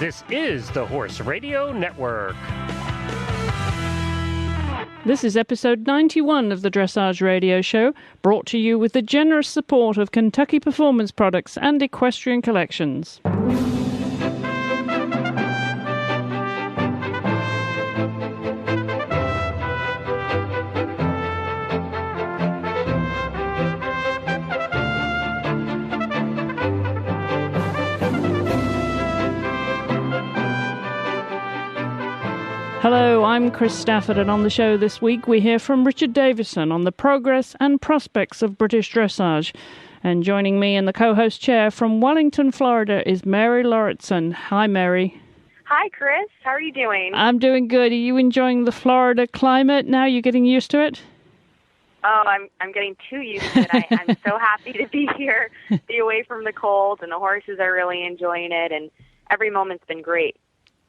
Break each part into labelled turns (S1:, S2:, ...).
S1: This is the Horse Radio Network.
S2: This is episode 91 of the Dressage Radio Show, brought to you with the generous support of Kentucky Performance Products and Equestrian Collections. Hello, I'm Chris Stafford, and on the show this week we hear from Richard Davison on the progress and prospects of British dressage. And joining me in the co-host chair from Wellington, Florida is Mary Lauritsen. Hi, Mary.
S3: Hi, Chris. How are you doing?
S2: I'm doing good. Are you enjoying the Florida climate now? You're getting used to it?
S3: Oh, I'm getting too used to it. I'm so happy to be here, be away from the cold, and the horses are really enjoying it, and every moment's been great.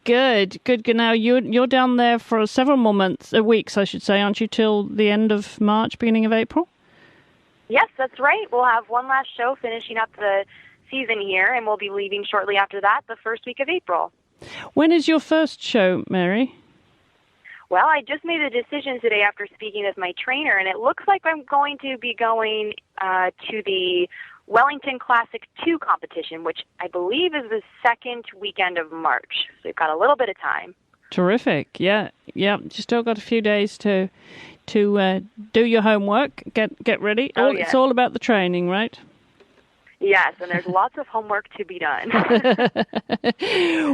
S2: Good. Now, you're down there for several more weeks, I should say, aren't you, till the end of March, beginning of April?
S3: Yes, that's right. We'll have one last show finishing up the season here, and we'll be leaving shortly after that, the first week of April.
S2: When is your first show, Mary?
S3: Well, I just made a decision today after speaking with my trainer, and it looks like I'm going to be going to the Wellington Classic 2 competition, which I believe is the second weekend of March. So we've got a little bit of time.
S2: Terrific. Yeah. Just still got a few days to do your homework, get ready.
S3: Yes.
S2: It's all about the training, right?
S3: Yes, and there's lots of homework to be done.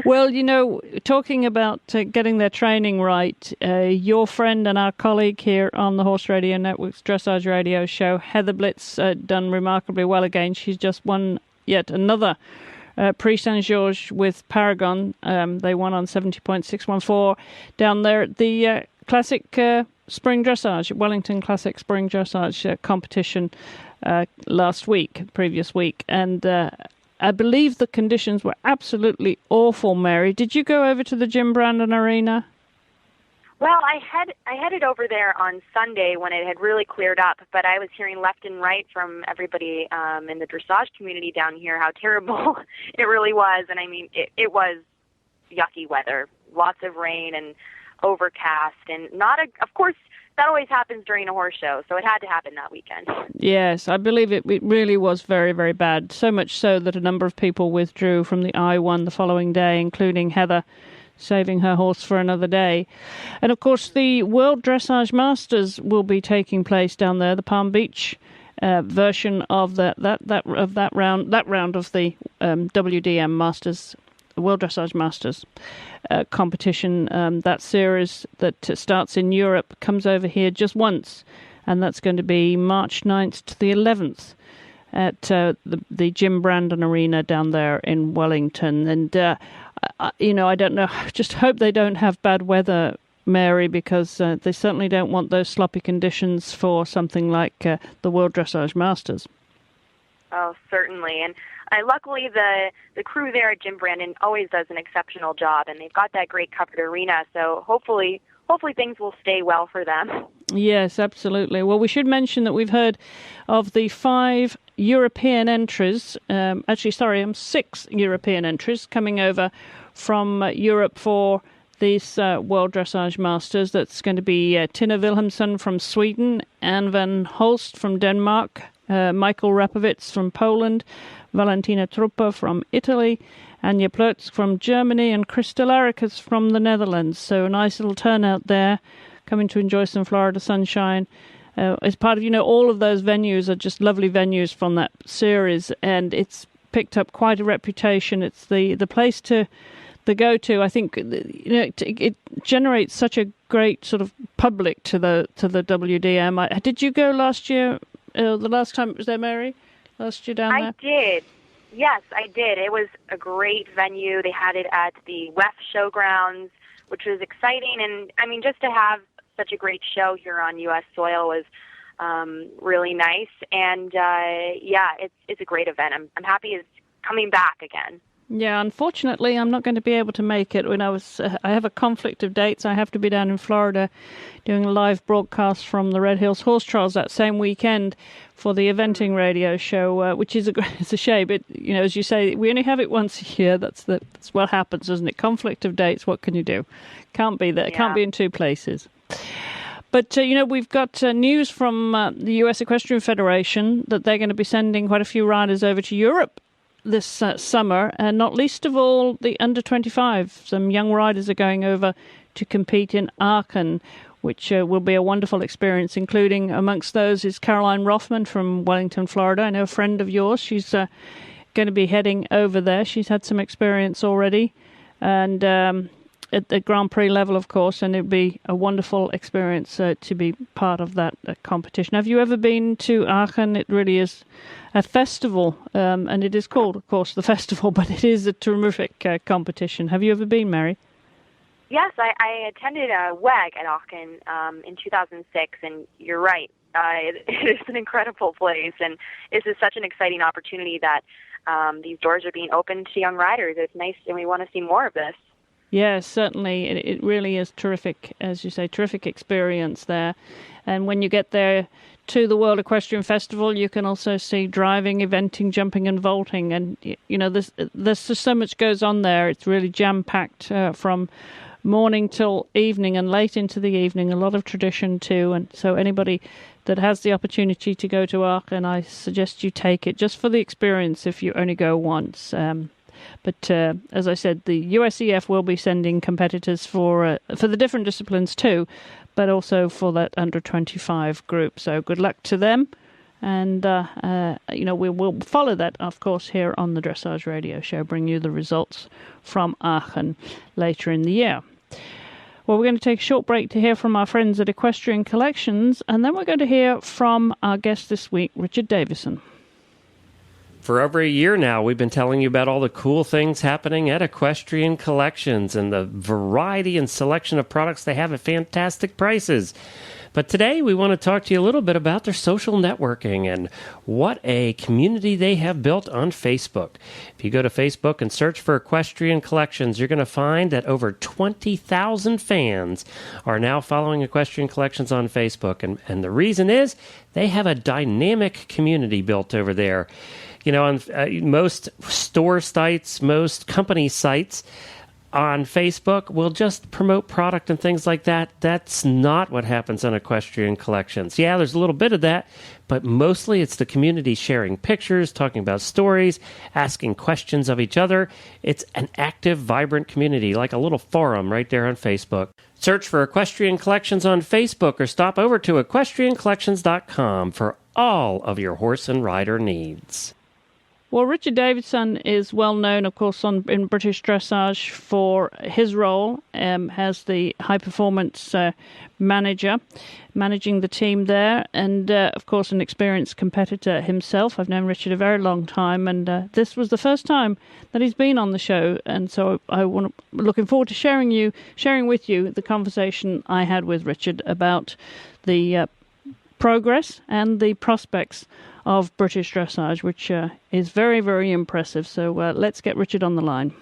S2: Well, talking about getting their training right, your friend and our colleague here on the Horse Radio Network's Dressage Radio Show, Heather Blitz, done remarkably well again. She's just won yet another Prix Saint-Georges with Paragon. They won on 70.614 down there at the Classic Spring Dressage, Wellington Classic Spring Dressage competition previous week, and I believe the conditions were absolutely awful. Mary, did you go over to the Jim Brandon Arena?
S3: Well, I headed over there on Sunday when it had really cleared up, but I was hearing left and right from everybody in the dressage community down here how terrible it really was, and I mean it was yucky weather, lots of rain and overcast, and of course. That always happens during a horse show, so it had to happen that weekend. Yes,
S2: I believe it really was very, very bad, so much so that a number of people withdrew from the I-1 the following day, including Heather, saving her horse for another day. And, of course, the World Dressage Masters will be taking place down there, the Palm Beach version of that round of the WDM Masters, World Dressage Masters competition. That series that starts in Europe comes over here just once, and that's going to be March 9th to the 11th at the Jim Brandon Arena down there in Wellington. And I don't know, just hope they don't have bad weather, Mary, because they certainly don't want those sloppy conditions for something like the World Dressage Masters.
S3: Oh, certainly. And luckily, the crew there at Jim Brandon always does an exceptional job, and they've got that great covered arena, so hopefully things will stay well for them.
S2: Yes, absolutely. Well, we should mention that we've heard of the 5 European entries, 6 European entries coming over from Europe for these World Dressage Masters. That's going to be Tina Wilhelmsen from Sweden, Anne van Holst from Denmark, Michael Rapovitz from Poland, Valentina Truppa from Italy, Anja Plötz from Germany, and Christa Laricus from the Netherlands. So a nice little turnout there, coming to enjoy some Florida sunshine. As part of, all of those venues are just lovely venues from that series, and it's picked up quite a reputation. It's the place to go to. I think it generates such a great sort of public to the WDM. Did you go last year? The last time it was there, Mary? Last year down there?
S3: I did. Yes, I did. It was a great venue. They had it at the WEF Showgrounds, which was exciting. And, I mean, just to have such a great show here on U.S. soil was really nice. And, it's a great event. I'm happy it's coming back again.
S2: Yeah, unfortunately, I'm not going to be able to make it. I have a conflict of dates. I have to be down in Florida doing a live broadcast from the Red Hills Horse Trials that same weekend for the eventing radio show, which is it's a shame. But as you say, we only have it once a year. That's what happens, isn't it? Conflict of dates. What can you do? Can't be there. Yeah. Can't be in two places. But, we've got news from the U.S. Equestrian Federation that they're going to be sending quite a few riders over to Europe this summer, and not least of all the under 25. Some young riders are going over to compete in Aachen, which will be a wonderful experience, including amongst those is Caroline Rothman from Wellington, Florida. I know a friend of yours. She's going to be heading over there. She's had some experience already, and at the Grand Prix level, of course, and it'd be a wonderful experience to be part of that competition. Have you ever been to Aachen? It really is a festival, and it is called, of course, the festival, but it is a terrific competition. Have you ever been, Mary?
S3: Yes, I attended a WEG at Aachen in 2006, and you're right. It is an incredible place, and this is such an exciting opportunity that these doors are being opened to young riders. It's nice, and we want to see more of this.
S2: Yes, certainly. It really is terrific, as you say, terrific experience there. And when you get there to the World Equestrian Festival, you can also see driving, eventing, jumping and vaulting. And, there's just so much goes on there. It's really jam-packed from morning till evening and late into the evening. A lot of tradition too. And so anybody that has the opportunity to go to Aachen, I suggest you take it just for the experience if you only go once. But as I said, the USEF will be sending competitors for the different disciplines too, but also for that under 25 group. So good luck to them. And, we will follow that, of course, here on the Dressage Radio Show, bring you the results from Aachen later in the year. Well, we're going to take a short break to hear from our friends at Equestrian Collections, and then we're going to hear from our guest this week, Richard Davison.
S1: For over a year now, we've been telling you about all the cool things happening at Equestrian Collections and the variety and selection of products they have at fantastic prices. But today, we want to talk to you a little bit about their social networking and what a community they have built on Facebook. If you go to Facebook and search for Equestrian Collections, you're going to find that over 20,000 fans are now following Equestrian Collections on Facebook. And the reason is they have a dynamic community built over there. On most store sites, most company sites on Facebook will just promote product and things like that. That's not what happens on Equestrian Collections. Yeah, there's a little bit of that, but mostly it's the community sharing pictures, talking about stories, asking questions of each other. It's an active, vibrant community, like a little forum right there on Facebook. Search for Equestrian Collections on Facebook or stop over to equestriancollections.com for all of your horse and rider needs.
S2: Well, Richard Davison is well known, of course, in British Dressage for his role as the high-performance manager, managing the team there, and, of course, an experienced competitor himself. I've known Richard a very long time, and this was the first time that he's been on the show, and so looking forward to sharing with you the conversation I had with Richard about the progress and the prospects of British Dressage, which is very, very impressive. So let's get Richard on the line.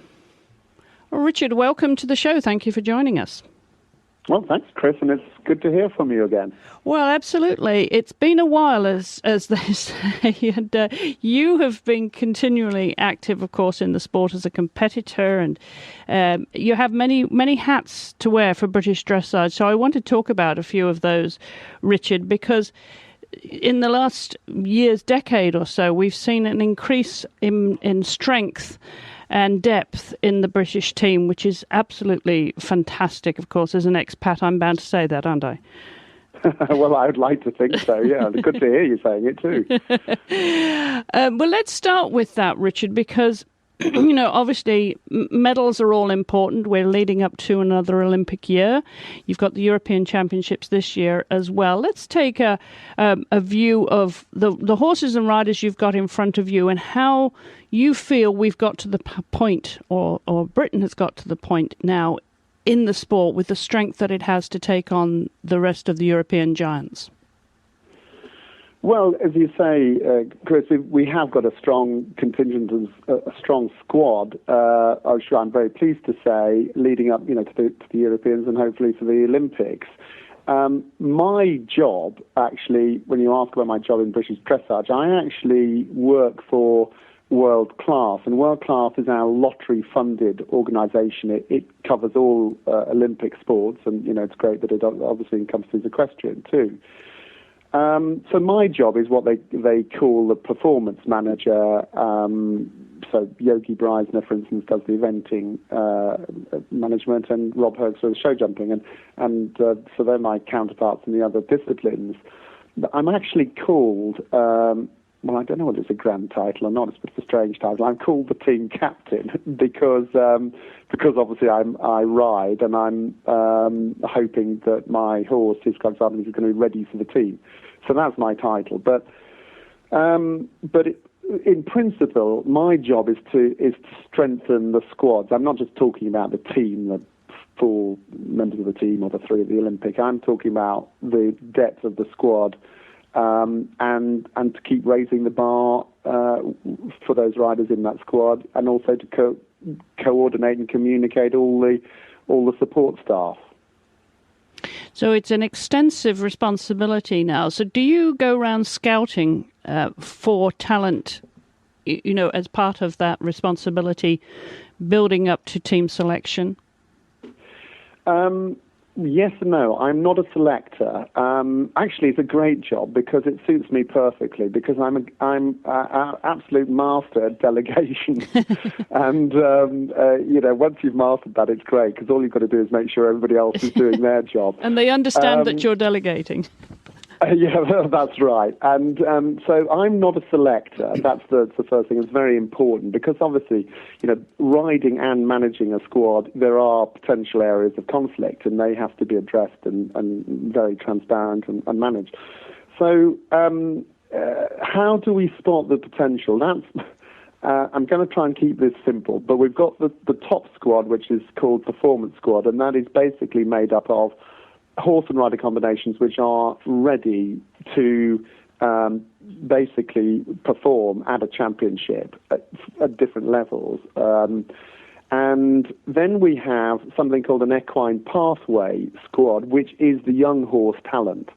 S2: Well, Richard, welcome to the show. Thank you for joining us.
S4: Well, thanks, Chris, and it's good to hear from you again.
S2: Well, absolutely. It's been a while, as they say, and you have been continually active, of course, in the sport as a competitor, and you have many hats to wear for British Dressage. So I want to talk about a few of those, Richard, because in the last decade or so, we've seen an increase in strength and depth in the British team, which is absolutely fantastic. Of course, as an expat, I'm bound to say that, aren't I?
S4: Well, I would like to think so, yeah. Good to hear you saying it too.
S2: Well, let's start with that, Richard, because obviously medals are all important. We're leading up to another Olympic year. You've got the European Championships this year as well. Let's take a view of the horses and riders you've got in front of you and how you feel we've got to the point, or Britain has got to the point now in the sport with the strength that it has to take on the rest of the European giants.
S4: Well, as you say, Chris, we have got a strong contingent, a strong squad. I'm very pleased to say, leading up, to the Europeans and hopefully to the Olympics. My job, actually, when you ask about my job in British Dressage, I actually work for World Class, and World Class is our lottery-funded organisation. It covers all Olympic sports, and it's great that it obviously encompasses equestrian too. So my job is what they call the performance manager. So Yogi Breisner, for instance, does the eventing management, and Rob Hergs does show jumping, and so they're my counterparts in the other disciplines. But I'm actually called, well, I don't know whether it's a grand title or not. It's a strange title. I'm called the team captain because obviously I ride, and I'm hoping that my horse, his is going to be ready for the team. So that's my title. But in principle, my job is to strengthen the squads. I'm not just talking about the team, the 4 members of the team or the 3 of the Olympic. I'm talking about the depth of the squad, and to keep raising the bar for those riders in that squad, and also to coordinate and communicate all the support staff.
S2: So it's an extensive responsibility now. So do you go around scouting for talent, as part of that responsibility, building up to team selection?
S4: Yes and no. I'm not a selector. Actually, it's a great job because it suits me perfectly, because I'm an absolute master at delegation. And, once you've mastered that, it's great, because all you've got to do is make sure everybody else is doing their job.
S2: And they understand that you're delegating.
S4: Yeah, that's right. And so I'm not a selector. That's the first thing. It's very important because obviously, riding and managing a squad, there are potential areas of conflict, and they have to be addressed and very transparent and managed. So how do we spot the potential? That's I'm going to try and keep this simple, but we've got the top squad, which is called Performance Squad, and that is basically made up of horse and rider combinations which are ready to basically perform at a championship at different levels. And then we have something called an equine pathway squad, which is the young horse talent.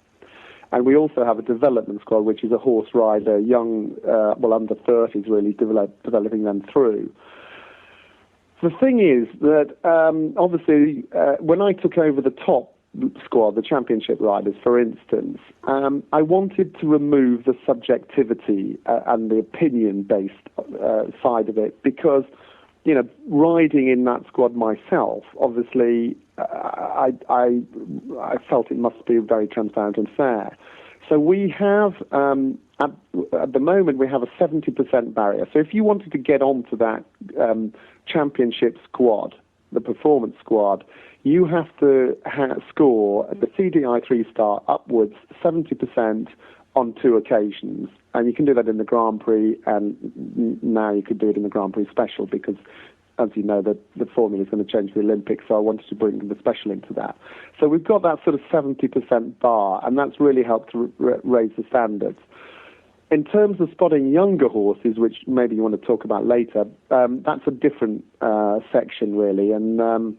S4: And we also have a development squad, which is a horse rider, young, under 30s, really developing them through. The thing is that, obviously, when I took over the top squad, the championship riders, for instance, I wanted to remove the subjectivity and the opinion-based side of it, because, riding in that squad myself, obviously, I felt it must be very transparent and fair. So we have, at the moment, we have a 70% barrier. So if you wanted to get onto that championship squad, the performance squad, you have to score the CDI 3-star upwards 70% on 2 occasions. And you can do that in the Grand Prix, and now you could do it in the Grand Prix Special, because, as you know, the formula is going to change the Olympics, so I wanted to bring the Special into that. So we've got that sort of 70% bar, and that's really helped to raise the standards. In terms of spotting younger horses, which maybe you want to talk about later, that's a different section, really, and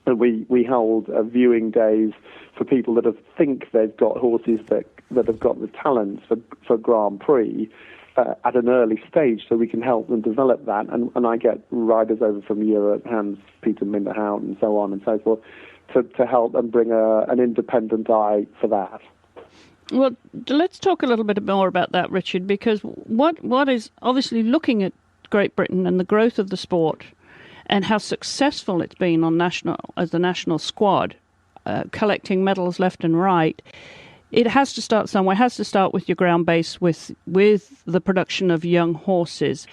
S4: we hold viewing days for people that think they've got horses that have got the talents for Grand Prix at an early stage, so we can help them develop that. And I get riders over from Europe, Hans Peter Minderhout, and so on and so forth, to help and bring an independent eye for that.
S2: Well, let's talk a little bit more about that, Richard, because what is obviously looking at Great Britain and the growth of the sport and how successful it's been as the national squad, collecting medals left and right, it has to start somewhere. It has to start with your ground base, with the production of young horses.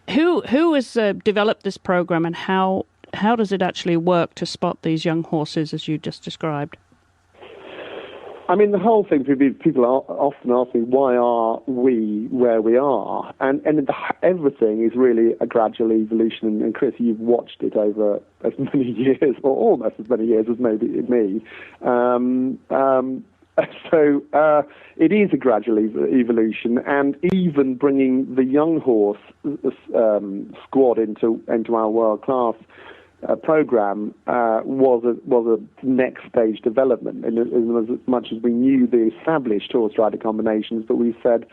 S2: Who has developed this program, and how does it actually work to spot these young horses, as you just described?
S4: I mean, the whole thing, people often ask me, why are we where we are? And everything is really a gradual evolution. And Chris, you've watched it over as many years, or almost as many years as maybe me. So it is a gradual evolution, and even bringing the young horse squad into our world class program was a next stage development. In as much as we knew the established horse rider combinations, but we said,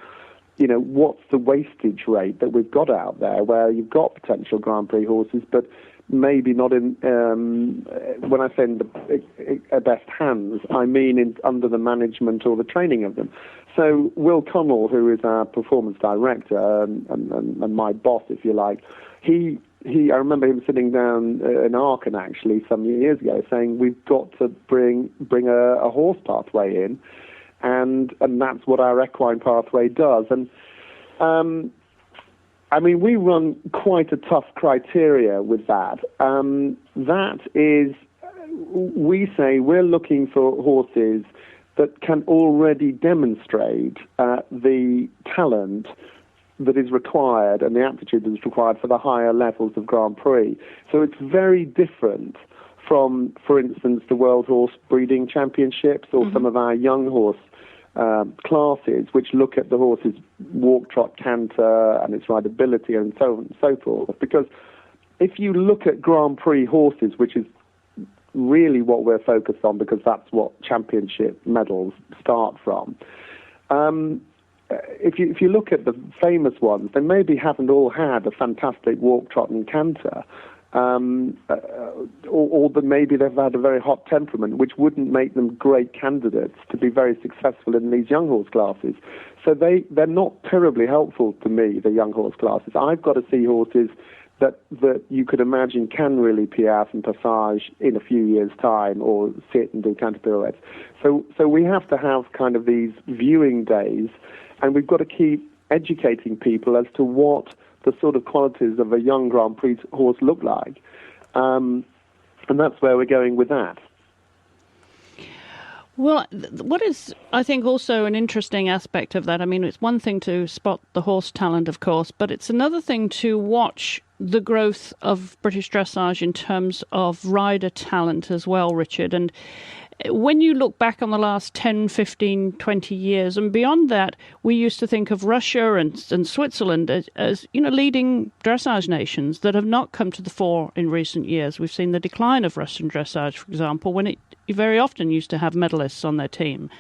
S4: what's the wastage rate that we've got out there, where you've got potential Grand Prix horses, but maybe not in, when I say in the best hands, I mean under the management or the training of them. So Will Connell, who is our performance director and my boss, if you like, I remember him sitting down in Aachen actually some years ago saying, we've got to bring a horse pathway in, and that's what our equine pathway does. And we run quite a tough criteria with that. That is, we say we're looking for horses that can already demonstrate the talent that is required and the aptitude that is required for the higher levels of Grand Prix. So it's very different from, for instance, the World Horse Breeding Championships or some of our young horse classes, which look at the horse's walk, trot, canter, and its rideability, and so on and so forth. Because if you look at Grand Prix horses, which is really what we're focused on, because that's what championship medals start from. If you look at the famous ones, they maybe haven't all had a fantastic walk, trot, and canter. Or that maybe they've had a very hot temperament, which wouldn't make them great candidates to be very successful in these young horse classes. So they're not terribly helpful to me, the young horse classes. I've got to see horses that you could imagine can really piaffe and passage in a few years' time, or sit and do canter pirouettes. So we have to have kind of these viewing days, and we've got to keep educating people as to what the sort of qualities of a young Grand Prix horse look like. And that's where we're going with that.
S2: Well, what is, I think, also an interesting aspect of that, it's one thing to spot the horse talent, of course, but it's another thing to watch the growth of British dressage in terms of rider talent as well, Richard. And when you look back on the last 10, 15, 20 years, and beyond that, we used to think of Russia and Switzerland as leading dressage nations that have not come to the fore in recent years. We've seen the decline of Russian dressage, for example, when it very often used to have medalists on their team.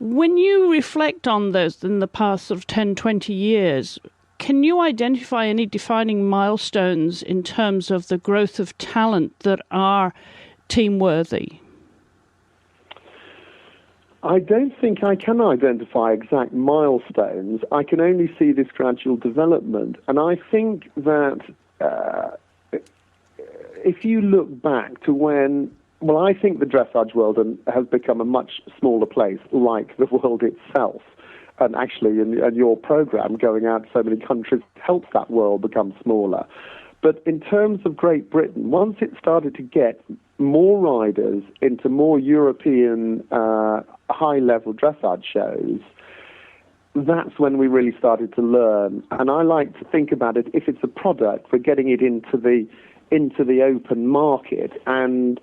S2: When you reflect on those in the past sort of 10, 20 years, can you identify any defining milestones in terms of the growth of talent that are team-worthy?
S4: I don't think I can identify exact milestones. I can only see this gradual development. And I think that if you look back to when, I think the dressage world has become a much smaller place, like the world itself. And actually, in your program, going out to so many countries helps that world become smaller. But in terms of Great Britain, once it started to get more riders into more European high-level dressage shows, that's when we really started to learn. And I like to think about it, if it's a product, we're getting it into the open market. And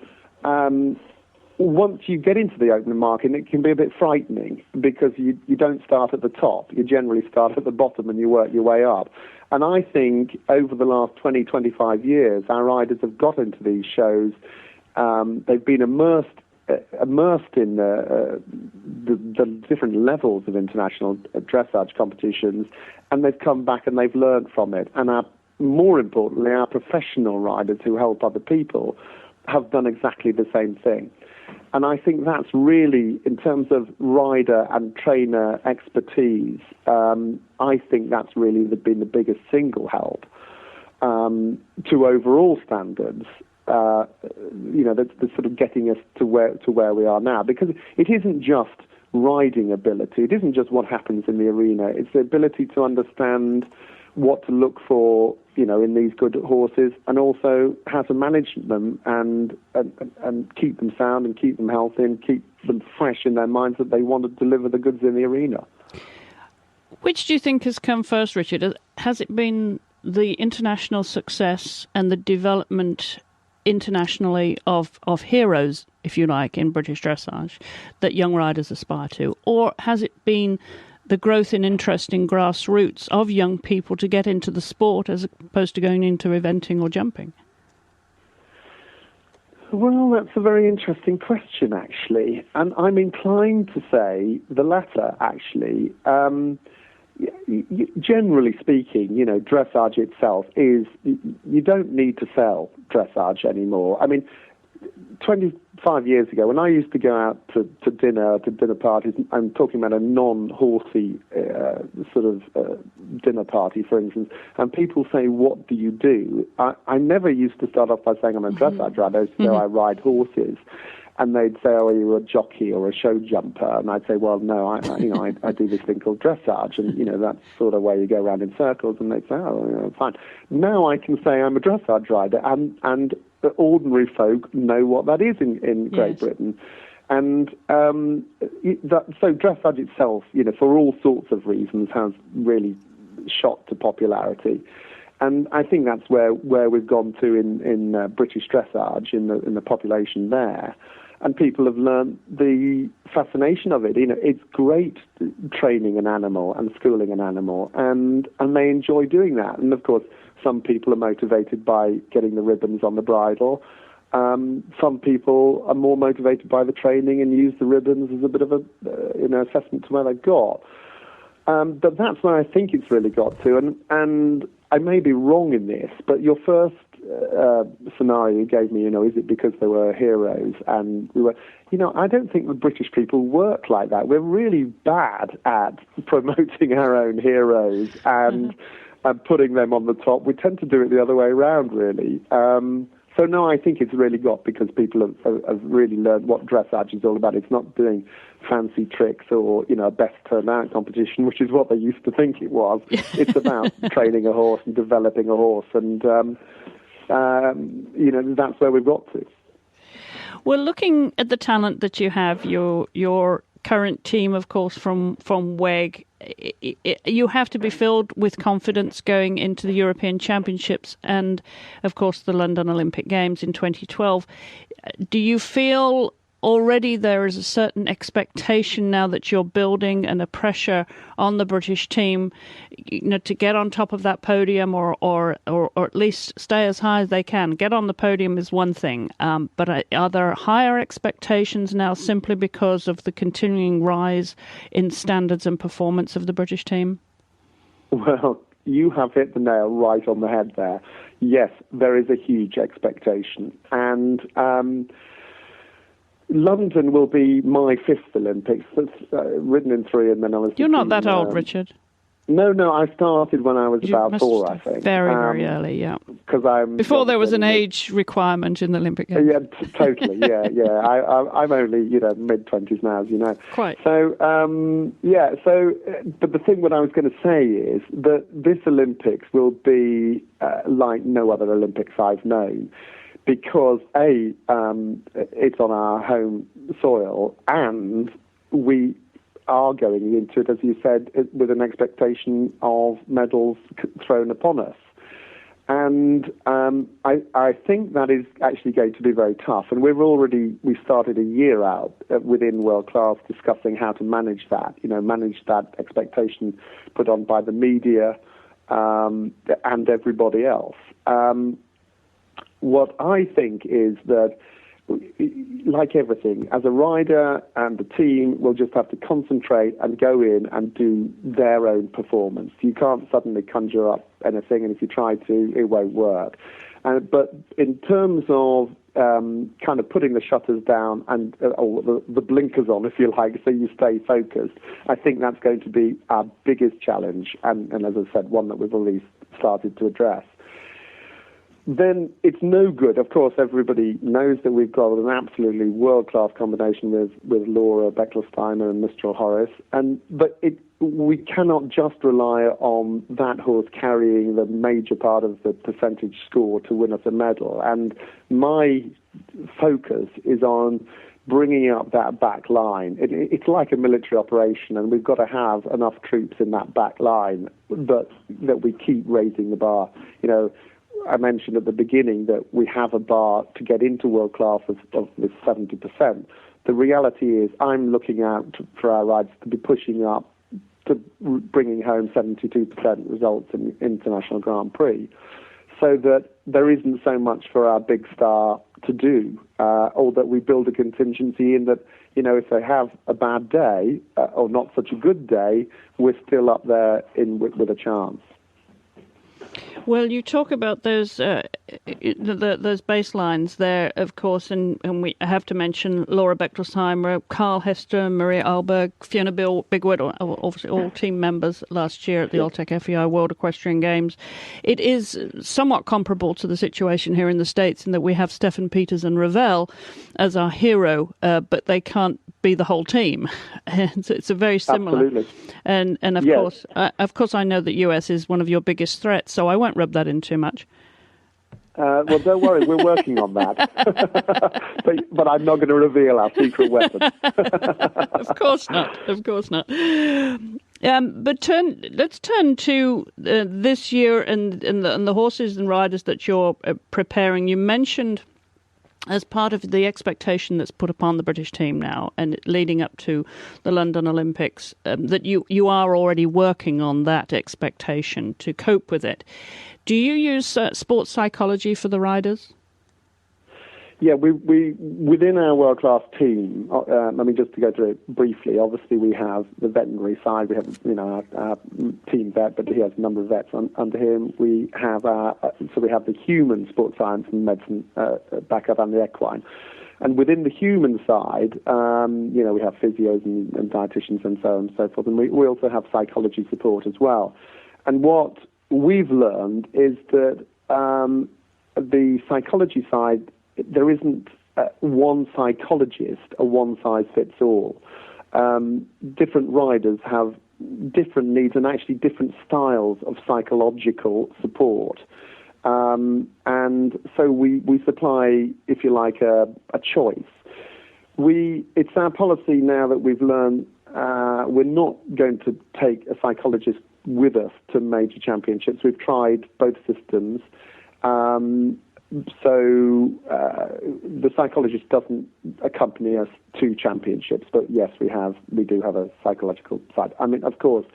S4: once you get into the open market, it can be a bit frightening, because you don't start at the top. You generally start at the bottom and you work your way up. And I think over the last 20, 25 years, our riders have got into these shows. They've been immersed in the different levels of international dressage competitions, and they've come back and they've learned from it. And more importantly, our professional riders who help other people have done exactly the same thing. And I think that's really, in terms of rider and trainer expertise, I think that's really been the biggest single help to overall standards. That's sort of getting us to where we are now, because it isn't just riding ability. It isn't just what happens in the arena. It's the ability to understand what to look for, in these good horses, and also how to manage them and keep them sound and keep them healthy and keep them fresh in their minds that they want to deliver the goods in the arena.
S2: Which do you think has come first, Richard? Has it been the international success and the development internationally of heroes if you like, in British dressage that young riders aspire to? Or has it been the growth in interest in grassroots of young people to get into the sport as opposed to going into eventing or jumping?
S4: Well, that's a very interesting question, actually. And I'm inclined to say the latter, actually. Generally speaking, dressage itself is, you don't need to sell dressage anymore. I mean, 25 years ago, when I used to go out to dinner parties, I'm talking about a non-horsey dinner party, for instance, and people say, what do you do? I never used to start off by saying I'm a dressage rider. I used to say I ride horses. And they'd say, oh, you're a jockey or a show jumper. And I'd say, well, no, I do this thing called dressage. And, that's sort of where you go around in circles. And they'd say, oh, fine. Now I can say I'm a dressage rider. And the ordinary folk know what that is in Great Britain. And so dressage itself, for all sorts of reasons, has really shot to popularity. And I think that's where we've gone to in British dressage, in the population there. And people have learned the fascination of it. It's great training an animal and schooling an animal, and they enjoy doing that. And of course, some people are motivated by getting the ribbons on the bridle. Some people are more motivated by the training and use the ribbons as a bit of a assessment to where they've got. But that's where I think it's really got to. And I may be wrong in this, but your first scenario you gave me, is it because they were heroes? And we were, I don't think the British people work like that. We're really bad at promoting our own heroes and putting them on the top. We tend to do it the other way around, really. So no, I think it's really got because people have really learned what dressage is all about. It's not doing fancy tricks or, a best turnout competition, which is what they used to think it was. It's about training a horse and developing a horse. And, that's where we've got to.
S2: Well, looking at the talent that you have, your current team, of course, from WEG, you have to be filled with confidence going into the European Championships and, of course, the London Olympic Games in 2012. Do you feel already there is a certain expectation now that you're building and a pressure on the British team, to get on top of that podium or at least stay as high as they can? Get on the podium is one thing, but are there higher expectations now simply because of the continuing rise in standards and performance of the British team? Well,
S4: you have hit the nail right on the head there. Yes, there is a huge expectation. And London will be my fifth Olympics. It's ridden in 3, and then I was...
S2: You're not that old, Richard.
S4: No, I started when I was about 4, I think.
S2: Very early, yeah.
S4: Because I'm
S2: before there was an age requirement in the Olympic Games.
S4: Yeah, totally. Yeah. I'm only mid-20s now, as you know.
S2: Quite.
S4: So but the thing what I was going to say is that this Olympics will be like no other Olympics I've known, because it's on our home soil, and we are going into it, as you said, with an expectation of medals thrown upon us. And I think that is actually going to be very tough. And we started a year out within World Class discussing how to manage that, manage that expectation put on by the media and everybody else. What I think is that, like everything, as a rider and the team will just have to concentrate and go in and do their own performance. You can't suddenly conjure up anything, and if you try to, it won't work. But in terms of kind of putting the shutters down and or the blinkers on, if you like, so you stay focused, I think that's going to be our biggest challenge, and as I said, one that we've already started to address. Then it's no good. Of course, everybody knows that we've got an absolutely world-class combination with Laura Beckler-Steiner and Mistral Horace, but we cannot just rely on that horse carrying the major part of the percentage score to win us a medal. And my focus is on bringing up that back line. It's like a military operation, and we've got to have enough troops in that back line that we keep raising the bar. I mentioned at the beginning that we have a bar to get into world class of this 70%. The reality is I'm looking out for our riders to be pushing up to bringing home 72% results in International Grand Prix, so that there isn't so much for our big star to do, or that we build a contingency in that, if they have a bad day or not such a good day, we're still up there with a chance.
S2: Well, you talk about those those baselines there, of course, and we have to mention Laura Bechtelsheimer, Carl Hester, Maria Alberg, Fiona Bigwood, obviously all team members last year at the Alltech FEI World Equestrian Games. It is somewhat comparable to the situation here in the States in that we have Stefan Peters and Ravel as our hero, but they can't be the whole team. It's a very similar.
S4: Absolutely.
S2: And of course, I know that US is one of your biggest threats, so I won't rub that in too much.
S4: Well, don't worry, we're working on that. but I'm not going to reveal our secret weapon.
S2: Of course not. But let's turn to this year and the horses and riders that you're preparing. You mentioned, as part of the expectation that's put upon the British team now and leading up to the London Olympics, that you are already working on that expectation to cope with it. Do you use sports psychology for the riders?
S4: Yeah, we within our world-class team, just to go through it briefly, obviously we have the veterinary side, we have, our team vet, but he has a number of vets under him. We have we have the human sports science and medicine backup and the equine. And within the human side, we have physios and dietitians and so on and so forth, and we also have psychology support as well. And what we've learned is that the psychology side, there isn't one psychologist, a one-size-fits-all. Different riders have different needs and actually different styles of psychological support. And so we supply, if you like, a choice. It's our policy now that we've learned we're not going to take a psychologist with us to major championships. We've tried both systems. So the psychologist doesn't accompany us to championships, but yes, we do have a psychological side. I mean, of course,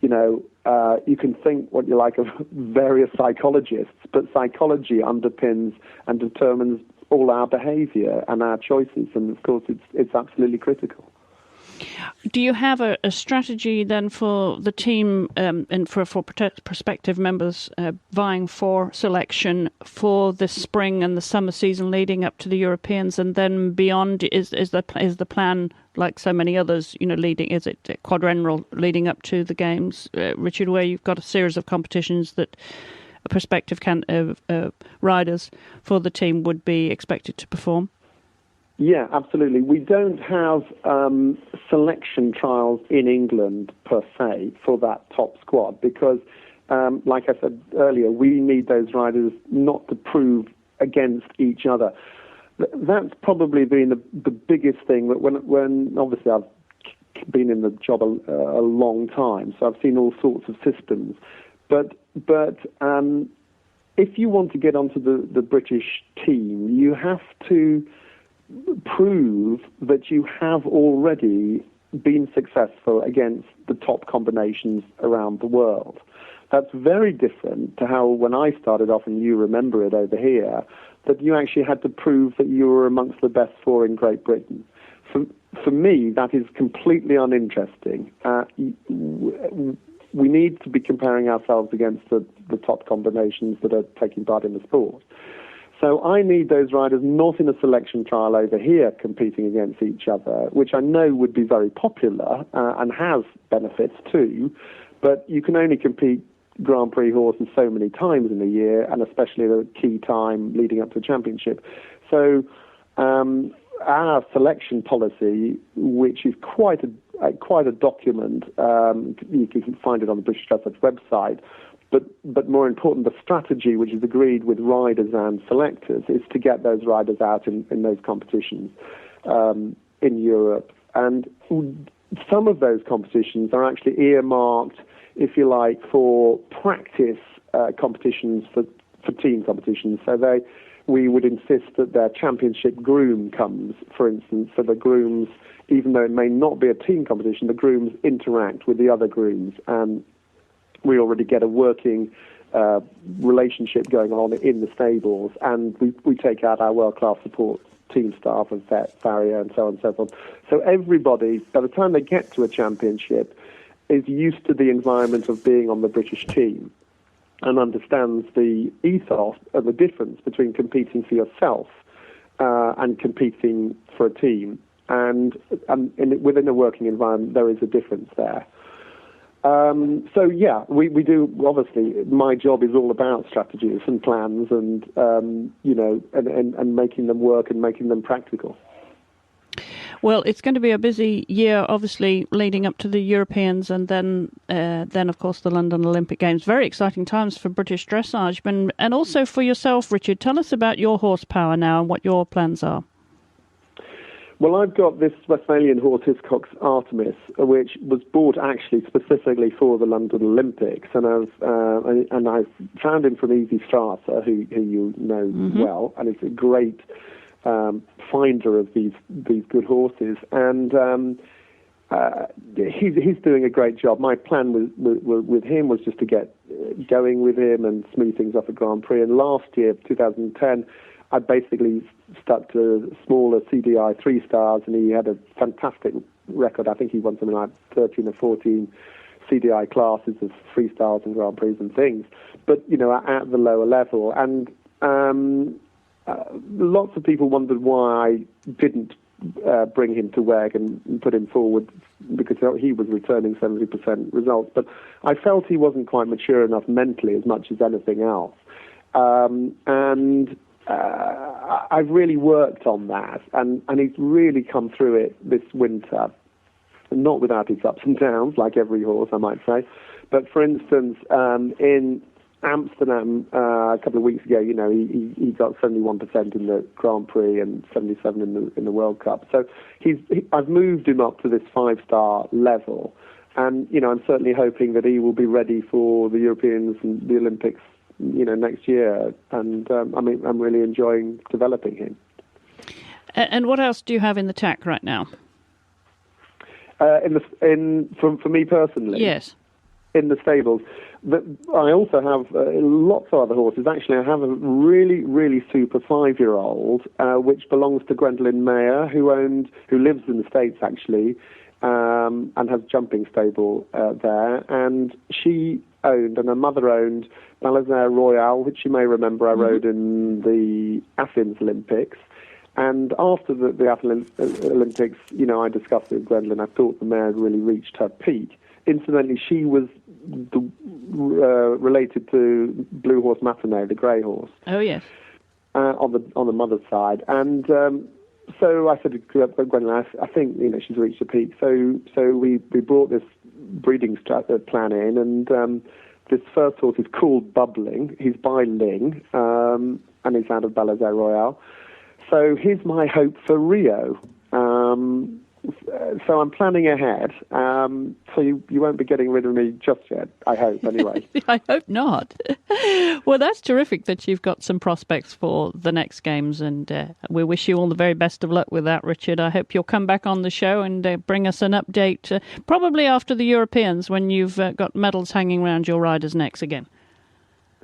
S4: you can think what you like of various psychologists, but psychology underpins and determines all our behavior and our choices, and of course, it's absolutely critical.
S2: Do you have a strategy then for the team and for prospective members vying for selection for this spring and the summer season leading up to the Europeans and then beyond? Is the plan, like so many others, is it quadrennial leading up to the games, Richard, where you've got a series of competitions that prospective riders for the team would be expected to perform?
S4: Yeah, absolutely. We don't have selection trials in England per se for that top squad because, like I said earlier, we need those riders not to prove against each other. That's probably been the biggest thing. That when obviously I've been in the job a long time, so I've seen all sorts of systems. But if you want to get onto the British team, you have to prove that you have already been successful against the top combinations around the world. That's very different to how when I started off, and you remember it over here, that you actually had to prove that you were amongst the best four in Great Britain. For me, that is completely uninteresting. We need to be comparing ourselves against the top combinations that are taking part in the sport. So I need those riders not in a selection trial over here competing against each other, which I know would be very popular and has benefits too, but you can only compete Grand Prix horses so many times in a year, and especially the key time leading up to a championship. So our selection policy, which is quite a document, you can find it on the British Dressage website, but more important, the strategy which is agreed with riders and selectors is to get those riders out in those competitions in Europe. And some of those competitions are actually earmarked, if you like, for practice competitions for team competitions. So we would insist that their championship groom comes, for instance, so the grooms, even though it may not be a team competition, the grooms interact with the other grooms, and we already get a working relationship going on in the stables, and we take out our world-class support team staff of vet, farrier, and so on and so forth. So everybody, by the time they get to a championship, is used to the environment of being on the British team and understands the ethos and the difference between competing for yourself and competing for a team. And within a working environment, there is a difference there. So yeah, we do. Obviously, my job is all about strategies and plans, and and making them work and making them practical.
S2: Well, it's going to be a busy year, obviously, leading up to the Europeans, and then of course the London Olympic Games. Very exciting times for British dressage, and also for yourself, Richard. Tell us about your horsepower now and what your plans are.
S4: Well, I've got this Westphalian horse, Hiscox Artemis, which was bought actually specifically for the London Olympics, and I've found him from Easy Strata, who you know well, and it's a great finder of these good horses, and he's doing a great job. My plan with him was just to get going with him and smooth things up at Grand Prix. And last year, 2010, I basically stuck to smaller CDI 3 stars, and he had a fantastic record. I think he won something like 13 or 14 CDI classes of 3 stars and Grand Prix and things. But at the lower level, and lots of people wondered why I didn't bring him to WEG and put him forward, because he was returning 70% results. But I felt he wasn't quite mature enough mentally as much as anything else. I've really worked on that, and he's really come through it this winter, not without its ups and downs, like every horse, I might say. But for instance, in Amsterdam a couple of weeks ago, he got 71% in the Grand Prix and 77 in the World Cup. So I've moved him up to this 5-star level, and I'm certainly hoping that he will be ready for the Europeans and the Olympics next year, and I'm really enjoying developing him.
S2: And what else do you have in the tack right now?
S4: For me personally,
S2: yes,
S4: in the stables, I also have lots of other horses. Actually, I have a really, really super 5-year-old, which belongs to Gwendolyn Mayer, who lives in the States actually, and has a jumping stable there, and she owned, and her mother owned, Balazar Royale, which you may remember I rode in the Athens Olympics. And after the Athens Olympics, I discussed it with Gwendolyn. I thought the mare had really reached her peak. Incidentally, she was related to Blue Horse Matinee, the grey horse.
S2: Oh yes.
S4: On the mother's side, and so I said to Gwendolyn, I think she's reached her peak. So we brought this breeding plan in, and this first horse is called Bubbling. He's by Ling, and he's out of Balazar Royale. So here's my hope for Rio. So I'm planning ahead. So you won't be getting rid of me just yet, I hope, anyway.
S2: I hope not. Well, that's terrific that you've got some prospects for the next games, and we wish you all the very best of luck with that, Richard. I hope you'll come back on the show and bring us an update, probably after the Europeans, when you've got medals hanging around your riders' necks again.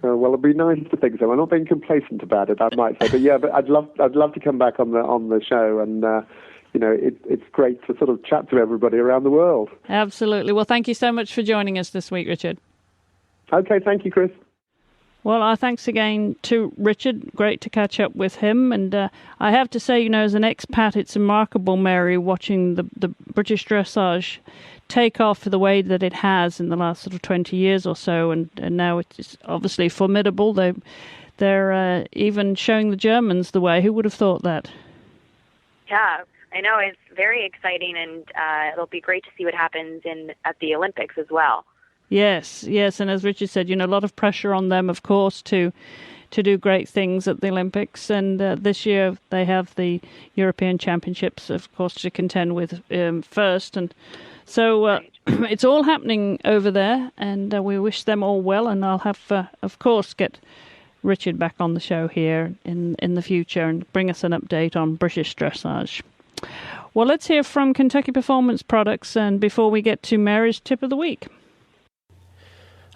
S4: Well, it'd be nice to think so. I'm not being complacent about it, I might say, but yeah, but I'd love to come back on the show, and it's great to sort of chat to everybody around the world. Absolutely.
S2: Well, thank you so much for joining us this week, Richard.
S4: Okay, thank you, Chris.
S2: Well, our thanks again to Richard. Great to catch up with him. And I have to say, as an expat, it's remarkable, Mary, watching the British dressage take off the way that it has in the last sort of 20 years or so. And now it's obviously formidable. They're even showing the Germans the way. Who would have thought that?
S3: Yeah, I know. It's very exciting, and it'll be great to see what happens at the Olympics as well.
S2: Yes, and as Richard said, a lot of pressure on them, of course, to do great things at the Olympics. And this year they have the European Championships, of course, to contend with first. And so it's all happening over there, and we wish them all well. And I'll have, of course, get Richard back on the show here in the future and bring us an update on British dressage. Well, let's hear from Kentucky Performance Products, and before we get to Mary's tip of the week.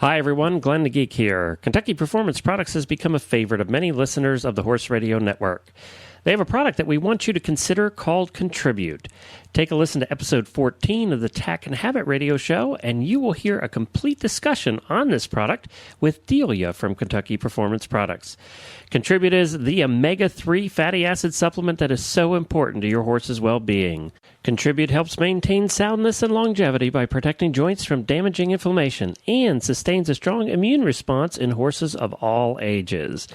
S1: Hi, everyone. Glenn the Geek here. Kentucky Performance Products has become a favorite of many listeners of the Horse Radio Network. They have a product that we want you to consider called Contribute. Take a listen to episode 14 of the Tack and Habit radio show, and you will hear a complete discussion on this product with Delia from Kentucky Performance Products. Contribute is the omega-3 fatty acid supplement that is so important to your horse's well-being. Contribute helps maintain soundness and longevity by protecting joints from damaging inflammation and sustains a strong immune response in horses of all ages.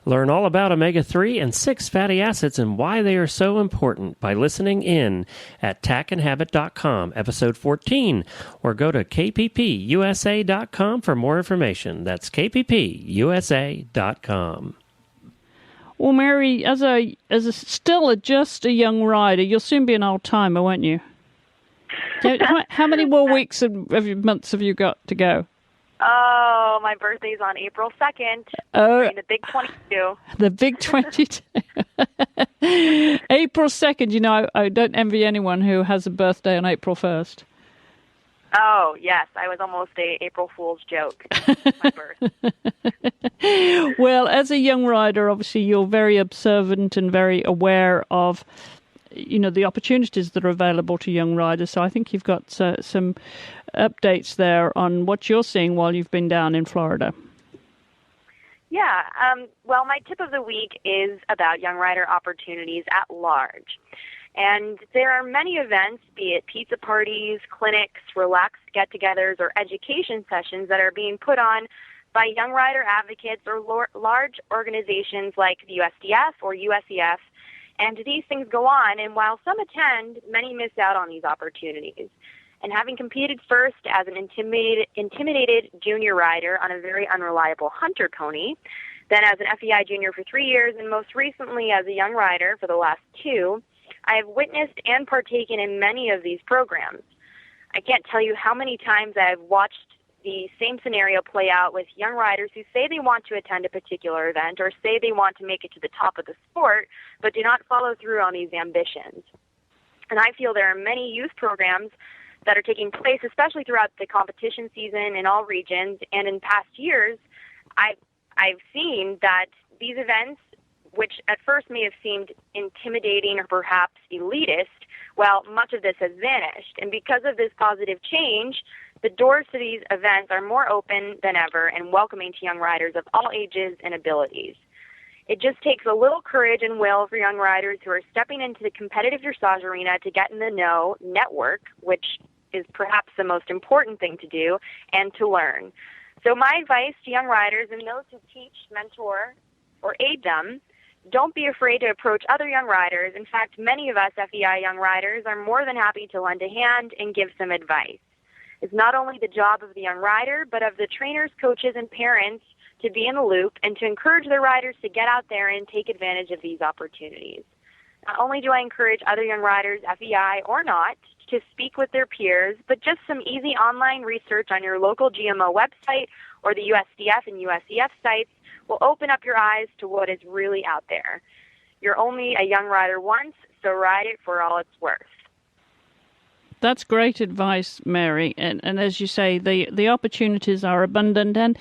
S1: Learn all about omega-3 and 6 fatty acids and why they are so important by listening in at tackandhabit.com, episode 14, or go to kppusa.com for more information. That's kppusa.com.
S2: Well, Mary, as still just a young rider, you'll soon be an old timer, won't you? How many more weeks and months have you got to go?
S3: Oh, my birthday's on April 2nd.
S2: Oh,
S3: The big 22.
S2: The big 22. April 2nd, you know, I don't envy anyone who has a birthday on April 1st.
S3: Oh, yes. I was almost a April Fool's joke. My birth.
S2: Well, as a young rider, obviously, you're very observant and very aware of, you know, the opportunities that are available to young riders. So I think you've got some updates there on what you're seeing while you've been down in Florida.
S3: Yeah. Well, my tip of the week is about young rider opportunities at large. And there are many events, be it pizza parties, clinics, relaxed get-togethers, or education sessions that are being put on by young rider advocates or large organizations like the USDF or USEF. And these things go on, and while some attend, many miss out on these opportunities. And having competed first as an intimidated junior rider on a very unreliable hunter pony, then as an FEI junior for 3 years, and most recently as a young rider for the last 2, I have witnessed and partaken in many of these programs. I can't tell you how many times I've watched the same scenario play out with young riders who say they want to attend a particular event or say they want to make it to the top of the sport, but do not follow through on these ambitions. And I feel there are many youth programs that are taking place, especially throughout the competition season in all regions. And in past years, I've seen that these events, which at first may have seemed intimidating or perhaps elitist, well, much of this has vanished. And because of this positive change, the doors to these events are more open than ever and welcoming to young riders of all ages and abilities. It just takes a little courage and will for young riders who are stepping into the competitive dressage arena to get in the know, network, which is perhaps the most important thing to do, and to learn. So my advice to young riders and those who teach, mentor, or aid them, don't be afraid to approach other young riders. In fact, many of us FEI young riders are more than happy to lend a hand and give some advice. It's not only the job of the young rider, but of the trainers, coaches, and parents to be in the loop and to encourage their riders to get out there and take advantage of these opportunities. Not only do I encourage other young riders, FEI or not, to speak with their peers, but just some easy online research on your local GMO website or the USDF and USEF sites will open up your eyes to what is really out there. You're only a young rider once, so ride it for all it's worth.
S2: That's great advice, Mary. And as you say, the opportunities are abundant. And,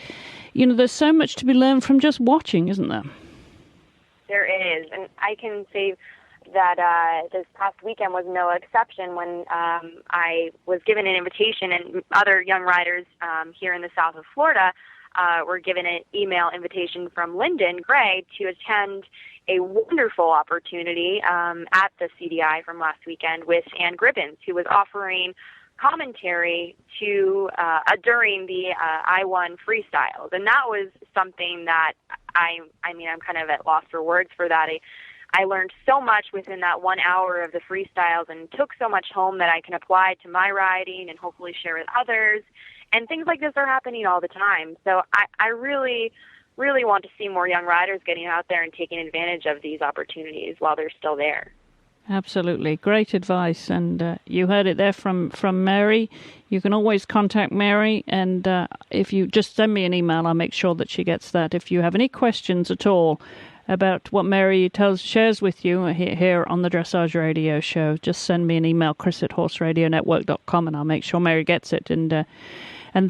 S2: you know, there's so much to be learned from just watching, isn't there?
S3: There is. And I can say that this past weekend was no exception when I was given an invitation, and other young riders here in the south of Florida were given an email invitation from Lyndon Gray to attend a wonderful opportunity at the CDI from last weekend with Ann Gribbins, who was offering commentary to during the I-1 freestyles. And that was something that I'm kind of at loss for words for that. I learned so much within that 1 hour of the freestyles and took so much home that I can apply to my riding and hopefully share with others. And things like this are happening all the time. So I really, really want to see more young riders getting out there and taking advantage of these opportunities while they're still there.
S2: Absolutely. Great advice. And you heard it there from Mary. You can always contact Mary. And if you just send me an email, I'll make sure that she gets that. If you have any questions at all about what Mary shares with you here on the Dressage Radio Show, just send me an email, chris@horseradionetwork.com, and I'll make sure Mary gets it. And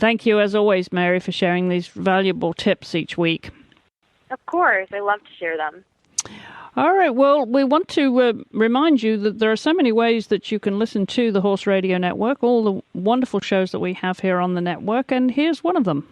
S2: thank you, as always, Mary, for sharing these valuable tips each week.
S3: Of course. I love to share them.
S2: All right. Well, we want to remind you that there are so many ways that you can listen to the Horse Radio Network, all the wonderful shows that we have here on the network, and here's one of them.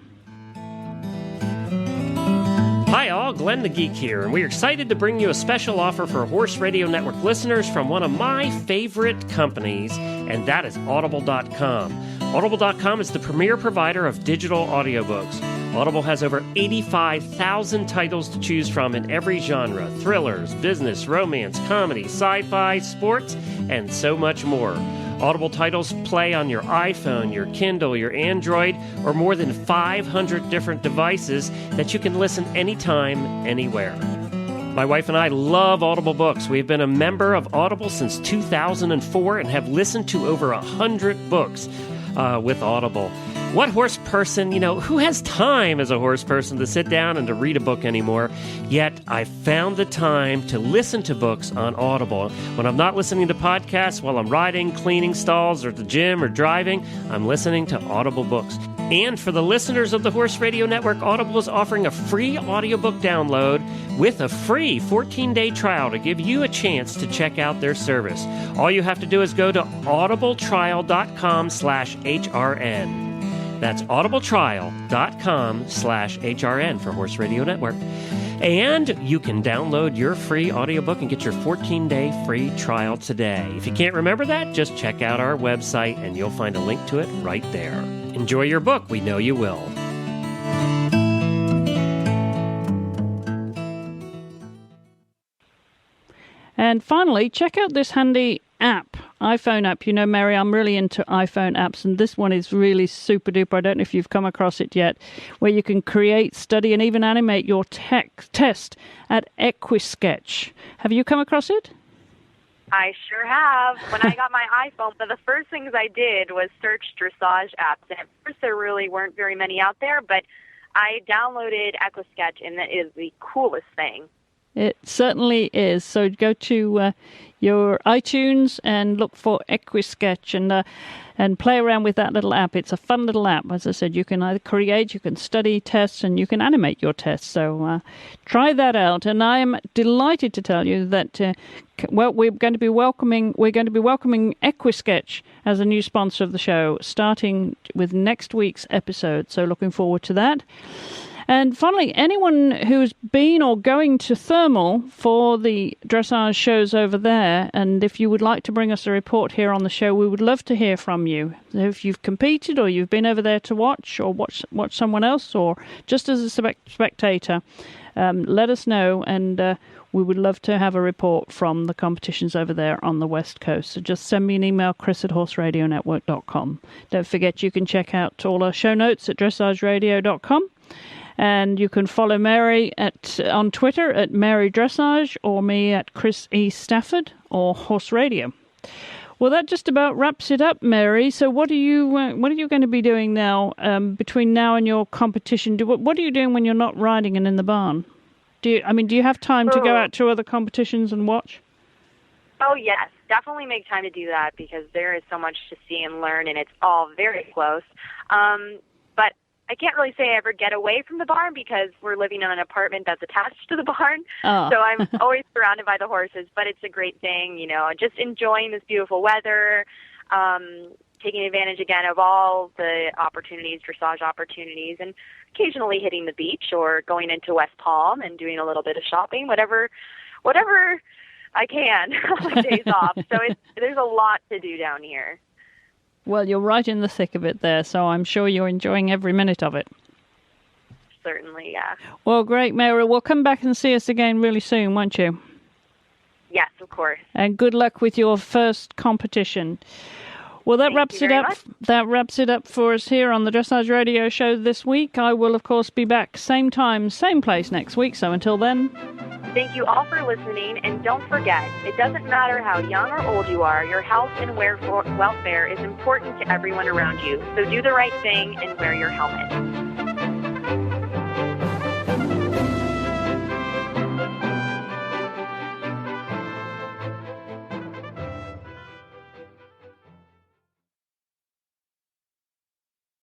S1: Hi all, Glenn the Geek here, and we're excited to bring you a special offer for Horse Radio Network listeners from one of my favorite companies, and that is Audible.com. Audible.com is the premier provider of digital audiobooks. Audible has over 85,000 titles to choose from in every genre: thrillers, business, romance, comedy, sci-fi, sports, and so much more. Audible titles play on your iPhone, your Kindle, your Android, or more than 500 different devices that you can listen anytime, anywhere. My wife and I love Audible books. We've been a member of Audible since 2004 and have listened to over 100 books with Audible. What horse person, who has time as a horse person to sit down and to read a book anymore? Yet I found the time to listen to books on Audible. When I'm not listening to podcasts while I'm riding, cleaning stalls, or at the gym or driving, I'm listening to Audible books. And for the listeners of the Horse Radio Network, Audible is offering a free audiobook download with a free 14-day trial to give you a chance to check out their service. All you have to do is go to audibletrial.com/HRN. That's audibletrial.com/HRN for Horse Radio Network. And you can download your free audiobook and get your 14-day free trial today. If you can't remember that, just check out our website and you'll find a link to it right there. Enjoy your book. We know you will.
S2: And finally, check out this handy iPhone app. Mary, I'm really into iPhone apps, and this one is really super duper. I don't know if you've come across it yet, where you can create, study, and even animate your test at Equisketch. Have you come across it?
S3: I sure have. When I got my iPhone, one of the first things I did was search dressage apps. And at first, there really weren't very many out there, but I downloaded Equisketch, and that is the coolest thing.
S2: It certainly is. So go to your iTunes and look for Equisketch and play around with that little app. It's a fun little app. As I said, you can either create, you can study tests, and you can animate your tests. So try that out. And I am delighted to tell you that we're going to be welcoming Equisketch as a new sponsor of the show, starting with next week's episode. So looking forward to that. And finally, anyone who's been or going to Thermal for the dressage shows over there, and if you would like to bring us a report here on the show, we would love to hear from you. If you've competed or you've been over there to watch someone else, or just as a spectator, let us know, and we would love to have a report from the competitions over there on the West Coast. So just send me an email, chris@horseradionetwork.com. Don't forget you can check out all our show notes at dressageradio.com. And you can follow Mary on Twitter at Mary Dressage, or me at Chris E. Stafford, or Horse Radio. Well, that just about wraps it up, Mary. So what are you going to be doing now between now and your competition? What are you doing when you're not riding and in the barn? Do you have time to go out to other competitions and watch?
S3: Oh, yes. Definitely make time to do that, because there is so much to see and learn, and it's all very close. But I can't really say I ever get away from the barn, because we're living in an apartment that's attached to the barn.
S2: Oh.
S3: So I'm always surrounded by the horses, but it's a great thing, just enjoying this beautiful weather, taking advantage again of all the opportunities, dressage opportunities, and occasionally hitting the beach or going into West Palm and doing a little bit of shopping, whatever I can on my days off. So there's a lot to do down here.
S2: Well, you're right in the thick of it there, so I'm sure you're enjoying every minute of it.
S3: Certainly, yeah.
S2: Well, great, Mary. Well, come back and see us again really soon, won't you?
S3: Yes, of course.
S2: And good luck with your first competition. Well, that wraps it up. That wraps it up for us here on the Dressage Radio Show this week. I will, of course, be back same time, same place next week. So until then,
S3: Thank you all for listening, and don't forget, it doesn't matter how young or old you are, your health and welfare is important to everyone around you. So do the right thing and wear your helmet.